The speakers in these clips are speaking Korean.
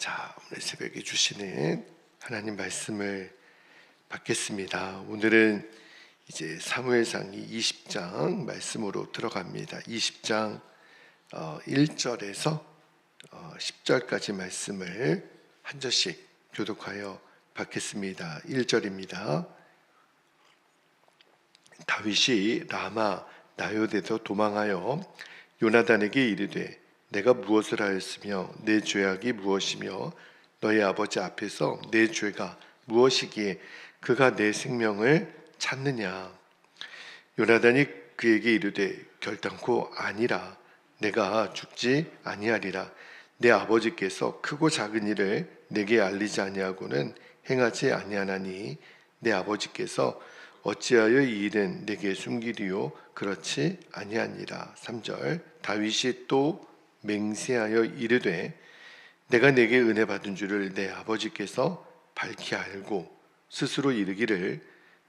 자, 오늘 새벽에 주시는 하나님 말씀을 받겠습니다. 오늘은 이제 사무엘상이 20장 말씀으로 들어갑니다. 20장 1절에서 10절까지 말씀을 한 절씩 교독하여 받겠습니다. 1절입니다. 다윗이 라마 나요대에서 도망하여 요나단에게 이르되 내가 무엇을 하였으며 내 죄악이 무엇이며 너희 아버지 앞에서 내 죄가 무엇이기에 그가 내 생명을 찾느냐. 요나단이 그에게 이르되 결단코 아니라 내가 죽지 아니하리라. 내 아버지께서 크고 작은 일을 내게 알리지 아니하고는 행하지 아니하나니 내 아버지께서 어찌하여 이 일은 내게 숨기리요 그렇지 아니하니라. 3절 다윗이 또 맹세하여 이르되 내가 내게 은혜 받은 줄을 내 아버지께서 밝히 알고 스스로 이르기를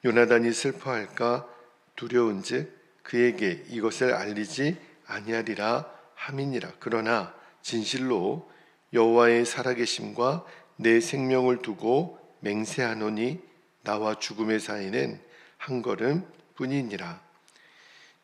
요나단이 슬퍼할까 두려운즉 그에게 이것을 알리지 아니하리라 함이니라. 그러나 진실로 여호와의 살아계심과 내 생명을 두고 맹세하노니 나와 죽음의 사이는 한 걸음 뿐이니라.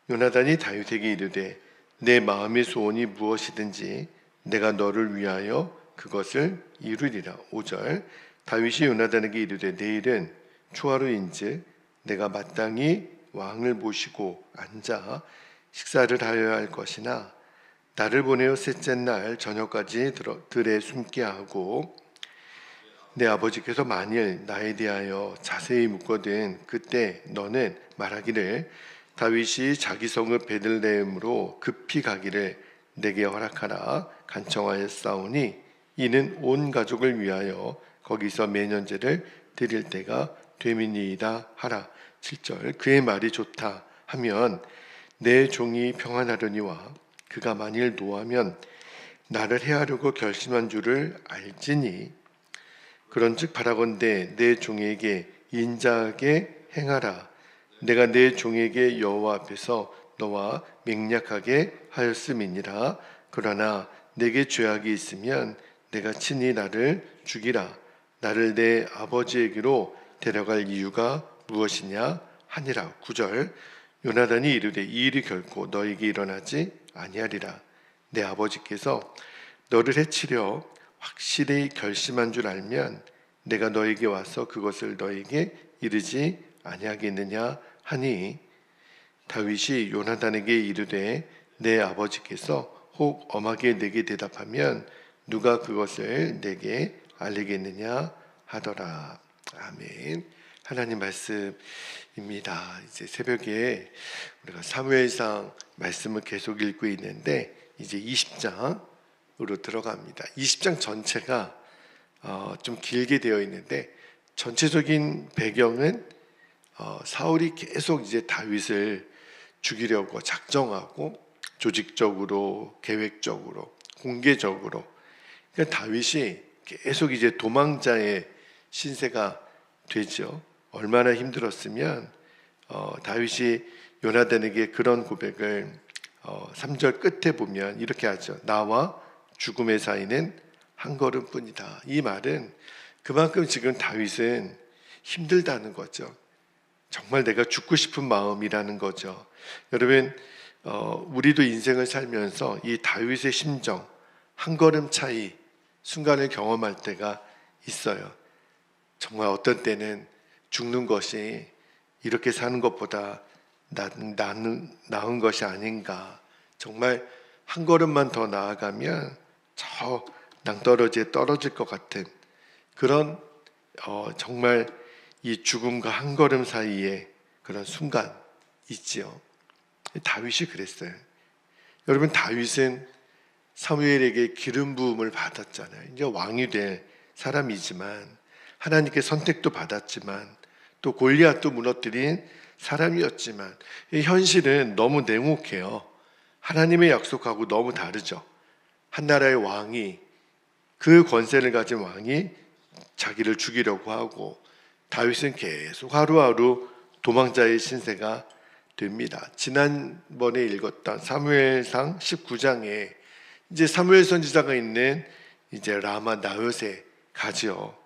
요나단이 다윗에게 이르되 내 마음의 소원이 무엇이든지 내가 너를 위하여 그것을 이루리라. 5절 다윗이 요나단에게 이르되 내일은 초하루인즉 내가 마땅히 왕을 모시고 앉아 식사를 하여야 할 것이나 나를 보내어 셋째 날 저녁까지 들에 숨게 하고 내 아버지께서 만일 나에 대하여 자세히 묻거든 그때 너는 말하기를 다윗이 자기 성읍 베들레헴으로 급히 가기를 내게 허락하라 간청하였사오니 이는 온 가족을 위하여 거기서 매년제를 드릴 때가 됨이니이다 하라. 7절 그의 말이 좋다 하면 내 종이 평안하려니와 그가 만일 노하면 나를 해하려고 결심한 줄을 알지니 그런즉 바라건대 내 종에게 인자하게 행하라. 내가 내 종에게 여호와 앞에서 너와 맹약하게 하였음이니라. 그러나 내게 죄악이 있으면 내가 친히 나를 죽이라. 나를 내 아버지에게로 데려갈 이유가 무엇이냐 하니라. 9절 요나단이 이르되 이 일이 결코 너에게 일어나지 아니하리라. 내 아버지께서 너를 해치려 확실히 결심한 줄 알면 내가 너에게 와서 그것을 너에게 이르지 아니하겠느냐 하니 다윗이 요나단에게 이르되 내 아버지께서 혹 엄하게 내게 대답하면 누가 그것을 내게 알리겠느냐 하더라. 아멘. 하나님 말씀입니다. 이제 새벽에 우리가 사무엘상 말씀을 계속 읽고 있는데 이제 20장으로 들어갑니다. 20장 전체가 좀 길게 되어 있는데 전체적인 배경은 사울이 계속 이제 다윗을 죽이려고 작정하고 조직적으로, 계획적으로, 공개적으로 그러니까 다윗이 계속 이제 도망자의 신세가 되죠. 얼마나 힘들었으면 다윗이 요나단에게 그런 고백을 3절 끝에 보면 이렇게 하죠. 나와 죽음의 사이는 한 걸음뿐이다. 이 말은 그만큼 지금 다윗은 힘들다는 거죠. 정말 내가 죽고 싶은 마음이라는 거죠. 여러분 우리도 인생을 살면서 이 다윗의 심정 한 걸음 차이 순간을 경험할 때가 있어요. 정말 어떤 때는 죽는 것이 이렇게 사는 것보다 나은 것이 아닌가. 정말 한 걸음만 더 나아가면 저 낭떠러지에 떨어질 것 같은 그런 정말 이 죽음과 한 걸음 사이에 그런 순간 있지요. 다윗이 그랬어요. 여러분 다윗은 사무엘에게 기름 부음을 받았잖아요. 이제 왕이 될 사람이지만 하나님께 선택도 받았지만 또 골리앗도 무너뜨린 사람이었지만 이 현실은 너무 냉혹해요. 하나님의 약속하고 너무 다르죠. 한 나라의 왕이 그 권세를 가진 왕이 자기를 죽이려고 하고 다윗은 계속 하루하루 도망자의 신세가 됩니다. 지난번에 읽었던 사무엘상 19장에 이제 사무엘 선지자가 있는 이제 라마 나요세 가지요.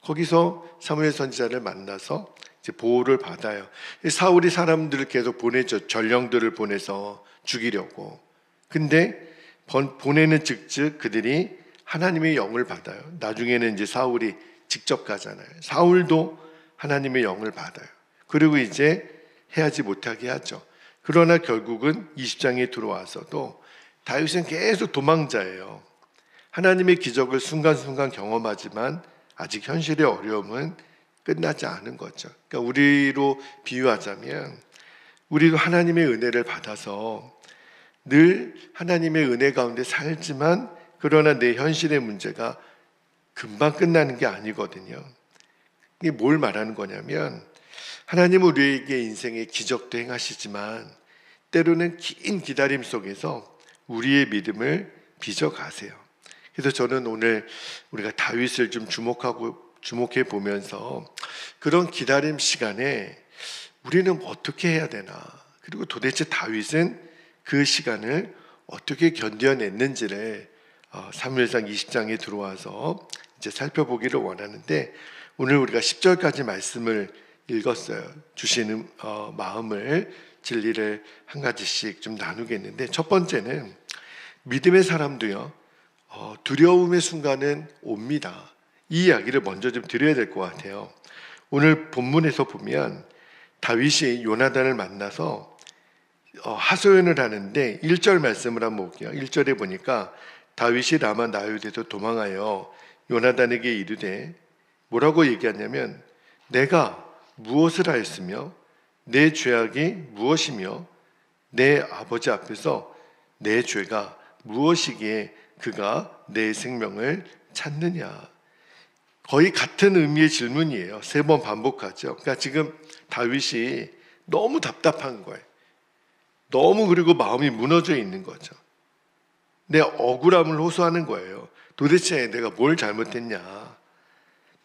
거기서 사무엘 선지자를 만나서 이제 보호를 받아요. 사울이 사람들을 계속 보내죠. 전령들을 보내서 죽이려고. 근데 보내는 즉즉 그들이 하나님의 영을 받아요. 나중에는 이제 사울이 직접 가잖아요. 사울도 하나님의 영을 받아요. 그리고 이제 해하지 못하게 하죠. 그러나 결국은 20장에 들어와서도 다윗은 계속 도망자예요. 하나님의 기적을 순간순간 경험하지만 아직 현실의 어려움은 끝나지 않은 거죠. 그러니까 우리로 비유하자면 우리도 하나님의 은혜를 받아서 늘 하나님의 은혜 가운데 살지만 그러나 내 현실의 문제가 금방 끝나는 게 아니거든요. 이게 뭘 말하는 거냐면 하나님은 우리에게 인생의 기적도 행하시지만 때로는 긴 기다림 속에서 우리의 믿음을 빚어가세요. 그래서 저는 오늘 우리가 다윗을 좀 주목해 보면서 그런 기다림 시간에 우리는 어떻게 해야 되나, 그리고 도대체 다윗은 그 시간을 어떻게 견뎌냈는지를 사무엘상 20장에 들어와서 이제 살펴보기를 원하는데, 오늘 우리가 10절까지 말씀을 읽었어요. 주시는 마음을, 진리를 한 가지씩 좀 나누겠는데, 첫 번째는 믿음의 사람도요 두려움의 순간은 옵니다. 이 이야기를 먼저 좀 드려야 될 것 같아요. 오늘 본문에서 보면 다윗이 요나단을 만나서 하소연을 하는데 1절 말씀을 한번 볼게요. 1절에 보니까 다윗이 라마 나요대에서 도망하여 요나단에게 이르되, 뭐라고 얘기하냐면 내가 무엇을 하였으며 내 죄악이 무엇이며 내 아버지 앞에서 내 죄가 무엇이기에 그가 내 생명을 찾느냐. 거의 같은 의미의 질문이에요. 3번 반복하죠. 그러니까 지금 다윗이 너무 답답한 거예요. 너무, 그리고 마음이 무너져 있는 거죠. 내 억울함을 호소하는 거예요. 도대체 내가 뭘 잘못했냐?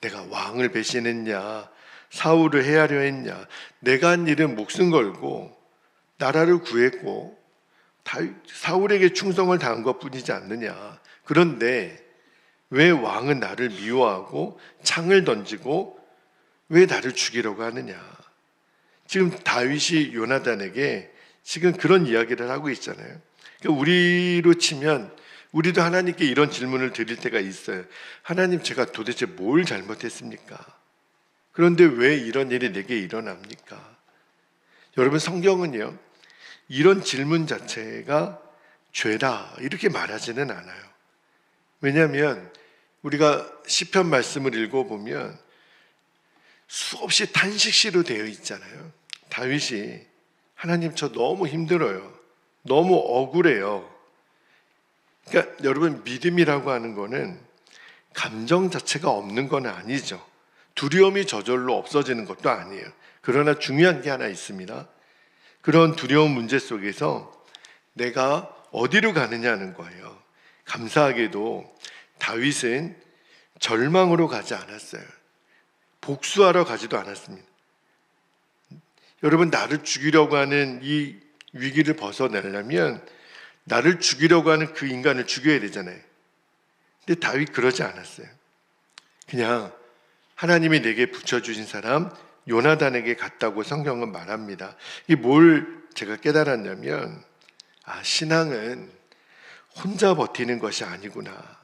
내가 왕을 배신했냐? 사울을 해하려 했냐? 내가 한 일은 목숨 걸고 나라를 구했고 사울에게 충성을 다한 것뿐이지 않느냐? 그런데 왜 왕은 나를 미워하고 창을 던지고 왜 나를 죽이려고 하느냐? 지금 다윗이 요나단에게 지금 그런 이야기를 하고 있잖아요. 그러니까 우리로 치면 우리도 하나님께 이런 질문을 드릴 때가 있어요. 하나님, 제가 도대체 뭘 잘못했습니까? 그런데 왜 이런 일이 내게 일어납니까? 여러분, 성경은요 이런 질문 자체가 죄다 이렇게 말하지는 않아요. 왜냐하면 우리가 시편 말씀을 읽어보면 수없이 탄식시로 되어 있잖아요. 다윗이 하나님, 저 너무 힘들어요. 너무 억울해요. 그러니까 여러분, 믿음이라고 하는 거는 감정 자체가 없는 건 아니죠. 두려움이 저절로 없어지는 것도 아니에요. 그러나 중요한 게 하나 있습니다. 그런 두려운 문제 속에서 내가 어디로 가느냐는 거예요. 감사하게도 다윗은 절망으로 가지 않았어요. 복수하러 가지도 않았습니다. 여러분, 나를 죽이려고 하는 이 위기를 벗어내려면 나를 죽이려고 하는 그 인간을 죽여야 되잖아요. 근데 다윗 그러지 않았어요. 그냥 하나님이 내게 붙여주신 사람 요나단에게 갔다고 성경은 말합니다. 이게 뭘 제가 깨달았냐면, 신앙은 혼자 버티는 것이 아니구나.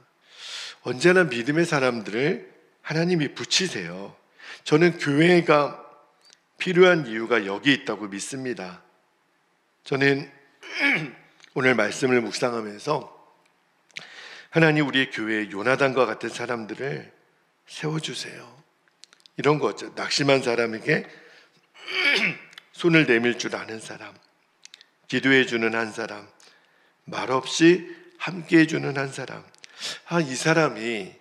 언제나 믿음의 사람들을 하나님이 붙이세요. 저는 교회가 필요한 이유가 여기 있다고 믿습니다. 저는 오늘 말씀을 묵상하면서 하나님, 우리의 교회에 요나단과 같은 사람들을 세워주세요. 이런 거죠. 낙심한 사람에게 손을 내밀 줄 아는 사람, 기도해주는 한 사람, 말없이 함께해주는 한 사람. 이 사람이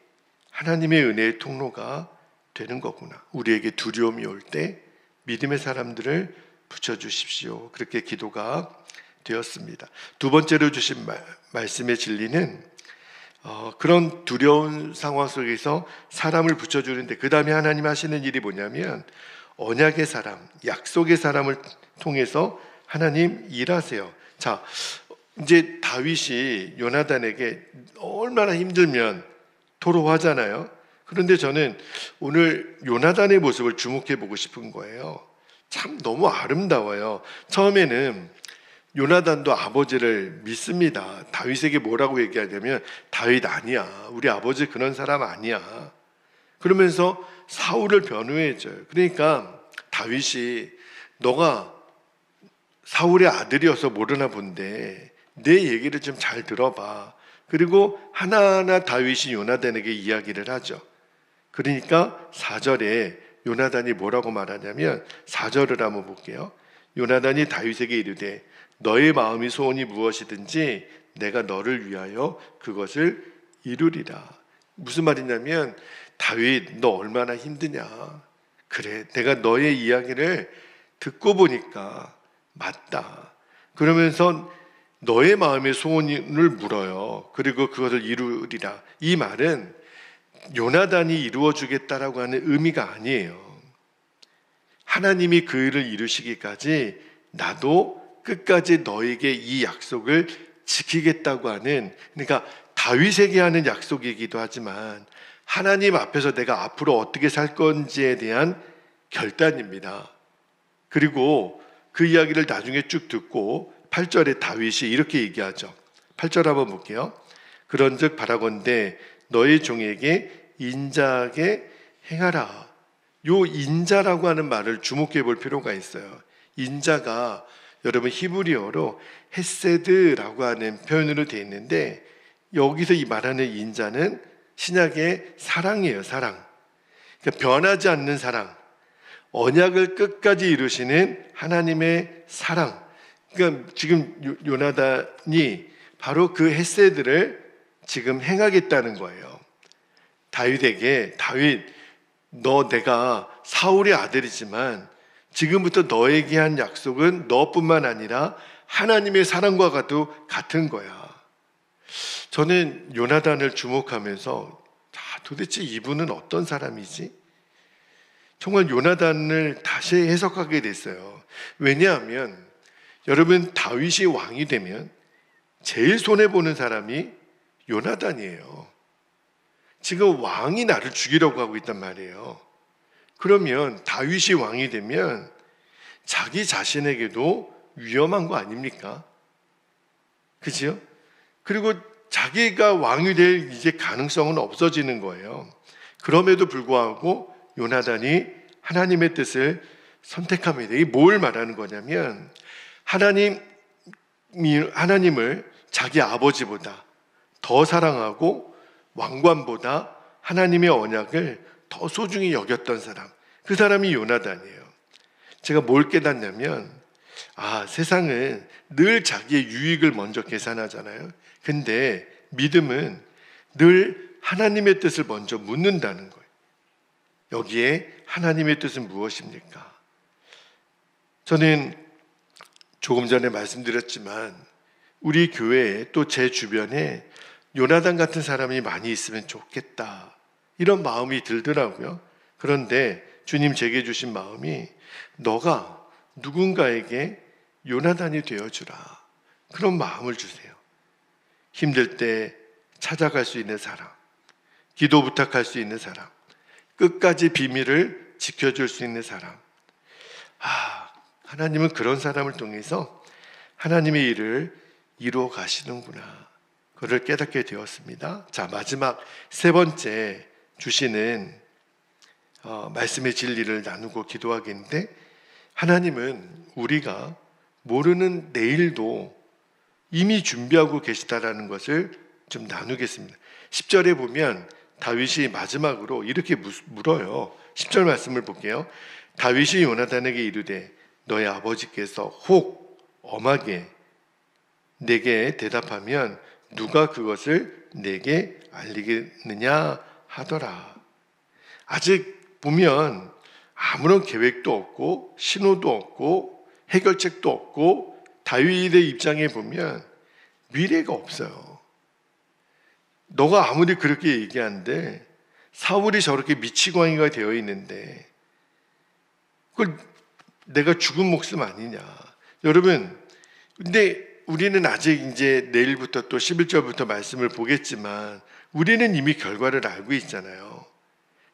하나님의 은혜의 통로가 되는 거구나. 우리에게 두려움이 올 때 믿음의 사람들을 붙여주십시오. 그렇게 기도가 되었습니다. 두 번째로 주신 말씀의 진리는 그런 두려운 상황 속에서 사람을 붙여주는데, 그 다음에 하나님 하시는 일이 뭐냐면 언약의 사람, 약속의 사람을 통해서 하나님 일하세요. 자, 이제 다윗이 요나단에게 얼마나 힘들면 토로하잖아요. 그런데 저는 오늘 요나단의 모습을 주목해 보고 싶은 거예요. 참 너무 아름다워요. 처음에는 요나단도 아버지를 믿습니다. 다윗에게 뭐라고 얘기하냐면 다윗 아니야. 우리 아버지 그런 사람 아니야. 그러면서 사울을 변호해줘요. 그러니까 다윗이 너가 사울의 아들이어서 모르나 본데 내 얘기를 좀 잘 들어봐. 그리고 하나하나 다윗이 요나단에게 이야기를 하죠. 그러니까 4절에 요나단이 뭐라고 말하냐면 4절을 한번 볼게요. 요나단이 다윗에게 이르되 너의 마음이 소원이 무엇이든지 내가 너를 위하여 그것을 이루리라. 무슨 말이냐면 다윗 너 얼마나 힘드냐. 그래 내가 너의 이야기를 듣고 보니까 맞다. 그러면서 너의 마음의 소원을 물어요. 그리고 그것을 이루리라. 이 말은 요나단이 이루어 주겠다라고 하는 의미가 아니에요. 하나님이 그 일을 이루시기까지 나도 끝까지 너에게 이 약속을 지키겠다고 하는, 그러니까 다윗에게 하는 약속이기도 하지만 하나님 앞에서 내가 앞으로 어떻게 살 건지에 대한 결단입니다. 그리고 그 이야기를 나중에 쭉 듣고 8절에 다윗이 이렇게 얘기하죠. 8절 한번 볼게요. 그런즉 바라건대 너의 종에게 인자하게 행하라. 요 인자라고 하는 말을 주목해 볼 필요가 있어요. 인자가 여러분 히브리어로 헤세드라고 하는 표현으로 되어 있는데 여기서 이 말하는 인자는 신약의 사랑이에요. 사랑. 그러니까 변하지 않는 사랑. 언약을 끝까지 이루시는 하나님의 사랑. 그러니까 지금 요나단이 바로 그 헤세드를 지금 행하겠다는 거예요. 다윗에게 다윗 너 내가 사울의 아들이지만 지금부터 너에게 한 약속은 너뿐만 아니라 하나님의 사랑과도 같은 거야. 저는 요나단을 주목하면서 도대체 이분은 어떤 사람이지? 정말 요나단을 다시 해석하게 됐어요. 왜냐하면 여러분 다윗이 왕이 되면 제일 손해보는 사람이 요나단이에요. 지금 왕이 나를 죽이려고 하고 있단 말이에요. 그러면 다윗이 왕이 되면 자기 자신에게도 위험한 거 아닙니까? 그죠? 그리고 자기가 왕이 될 이제 가능성은 없어지는 거예요. 그럼에도 불구하고 요나단이 하나님의 뜻을 선택합니다. 이게 뭘 말하는 거냐면 하나님을 자기 아버지보다 더 사랑하고 왕관보다 하나님의 언약을 더 소중히 여겼던 사람, 그 사람이 요나단이에요. 제가 뭘 깨닫냐면 세상은 늘 자기의 유익을 먼저 계산하잖아요. 근데 믿음은 늘 하나님의 뜻을 먼저 묻는다는 거예요. 여기에 하나님의 뜻은 무엇입니까? 저는 조금 전에 말씀드렸지만 우리 교회에 또 제 주변에 요나단 같은 사람이 많이 있으면 좋겠다 이런 마음이 들더라고요. 그런데 주님 제게 주신 마음이 너가 누군가에게 요나단이 되어주라, 그런 마음을 주세요. 힘들 때 찾아갈 수 있는 사람, 기도 부탁할 수 있는 사람, 끝까지 비밀을 지켜줄 수 있는 사람. 하나님은 그런 사람을 통해서 하나님의 일을 이루어 가시는구나, 그걸 깨닫게 되었습니다. 자, 마지막 세 번째 주시는 말씀의 진리를 나누고 기도하겠는데, 하나님은 우리가 모르는 내일도 이미 준비하고 계시다라는 것을 좀 나누겠습니다. 10절에 보면 다윗이 마지막으로 이렇게 물어요. 10절 말씀을 볼게요. 다윗이 요나단에게 이르되 너의 아버지께서 혹 엄하게 내게 대답하면 누가 그것을 내게 알리겠느냐 하더라. 아직 보면 아무런 계획도 없고 신호도 없고 해결책도 없고 다윗의 입장에 보면 미래가 없어요. 너가 아무리 그렇게 얘기하는데 사울이 저렇게 미치광이가 되어 있는데 그걸 내가 죽은 목숨 아니냐. 여러분, 근데 우리는 아직 이제 내일부터 또 11절부터 말씀을 보겠지만 우리는 이미 결과를 알고 있잖아요.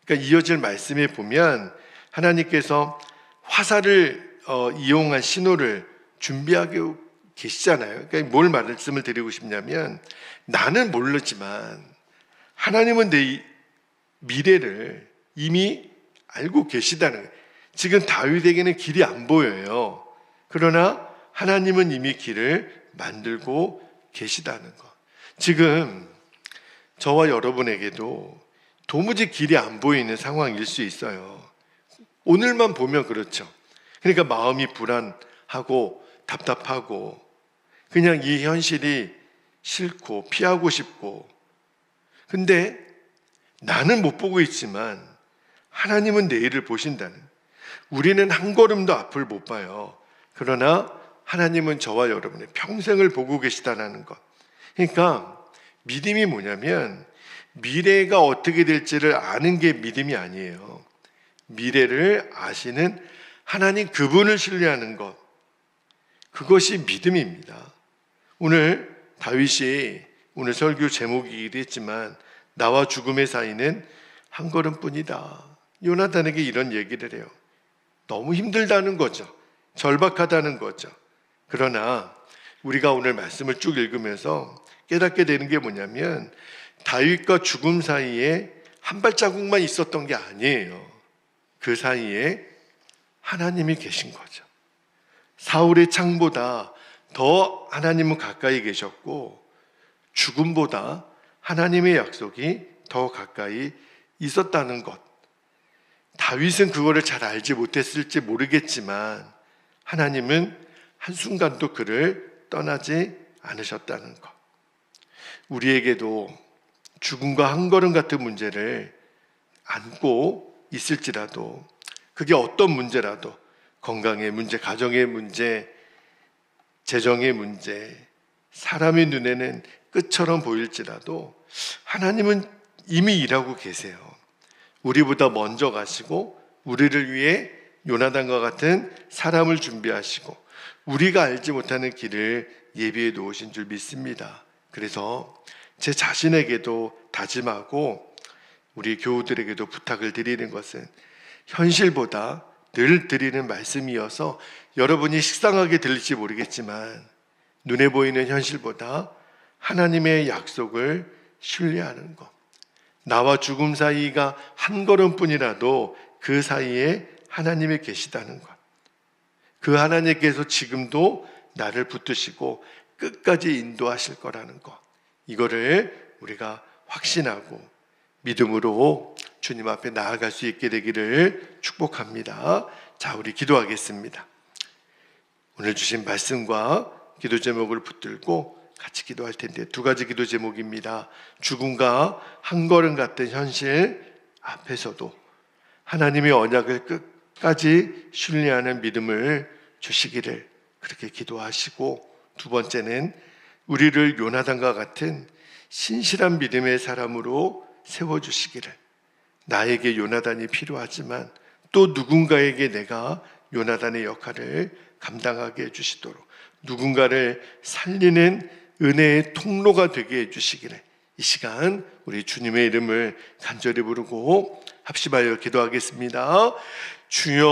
그러니까 이어질 말씀에 보면 하나님께서 화살을 이용한 신호를 준비하고 계시잖아요. 그러니까 뭘 말씀을 드리고 싶냐면, 나는 모르지만 하나님은 내 미래를 이미 알고 계시다는 거예요. 지금 다윗에게는 길이 안 보여요. 그러나 하나님은 이미 길을 만들고 계시다는 것. 지금 저와 여러분에게도 도무지 길이 안 보이는 상황일 수 있어요. 오늘만 보면 그렇죠. 그러니까 마음이 불안하고 답답하고 그냥 이 현실이 싫고 피하고 싶고, 근데 나는 못 보고 있지만 하나님은 내일을 보신다는, 우리는 한 걸음도 앞을 못 봐요. 그러나 하나님은 저와 여러분의 평생을 보고 계시다는 것. 그러니까 믿음이 뭐냐면 미래가 어떻게 될지를 아는 게 믿음이 아니에요. 미래를 아시는 하나님 그분을 신뢰하는 것, 그것이 믿음입니다. 오늘 다윗이 오늘 설교 제목이기도 했지만 나와 죽음의 사이는 한 걸음뿐이다. 요나단에게 이런 얘기를 해요. 너무 힘들다는 거죠. 절박하다는 거죠. 그러나 우리가 오늘 말씀을 쭉 읽으면서 깨닫게 되는 게 뭐냐면 다윗과 죽음 사이에 한 발자국만 있었던 게 아니에요. 그 사이에 하나님이 계신 거죠. 사울의 창보다 더 하나님은 가까이 계셨고 죽음보다 하나님의 약속이 더 가까이 있었다는 것. 다윗은 그거를 잘 알지 못했을지 모르겠지만 하나님은 한순간도 그를 떠나지 않으셨다는 것. 우리에게도 죽음과 한 걸음 같은 문제를 안고 있을지라도, 그게 어떤 문제라도, 건강의 문제, 가정의 문제, 재정의 문제, 사람의 눈에는 끝처럼 보일지라도 하나님은 이미 일하고 계세요. 우리보다 먼저 가시고 우리를 위해 요나단과 같은 사람을 준비하시고 우리가 알지 못하는 길을 예비해 놓으신 줄 믿습니다. 그래서 제 자신에게도 다짐하고 우리 교우들에게도 부탁을 드리는 것은 현실보다 늘 드리는 말씀이어서 여러분이 식상하게 들릴지 모르겠지만 눈에 보이는 현실보다 하나님의 약속을 신뢰하는 것, 나와 죽음 사이가 한 걸음뿐이라도 그 사이에 하나님이 계시다는 것, 그 하나님께서 지금도 나를 붙드시고 끝까지 인도하실 거라는 것, 이거를 우리가 확신하고 믿음으로 주님 앞에 나아갈 수 있게 되기를 축복합니다. 자, 우리 기도하겠습니다. 오늘 주신 말씀과 기도 제목을 붙들고 같이 기도할 텐데, 두 가지 기도 제목입니다. 죽음과 한 걸음 같은 현실 앞에서도 하나님의 언약을 끝까지 신뢰하는 믿음을 주시기를 그렇게 기도하시고, 두 번째는 우리를 요나단과 같은 신실한 믿음의 사람으로 세워주시기를, 나에게 요나단이 필요하지만 또 누군가에게 내가 요나단의 역할을 감당하게 해주시도록, 누군가를 살리는 은혜의 통로가 되게 해주시기를, 이 시간 우리 주님의 이름을 간절히 부르고 합심하여 기도하겠습니다. 주여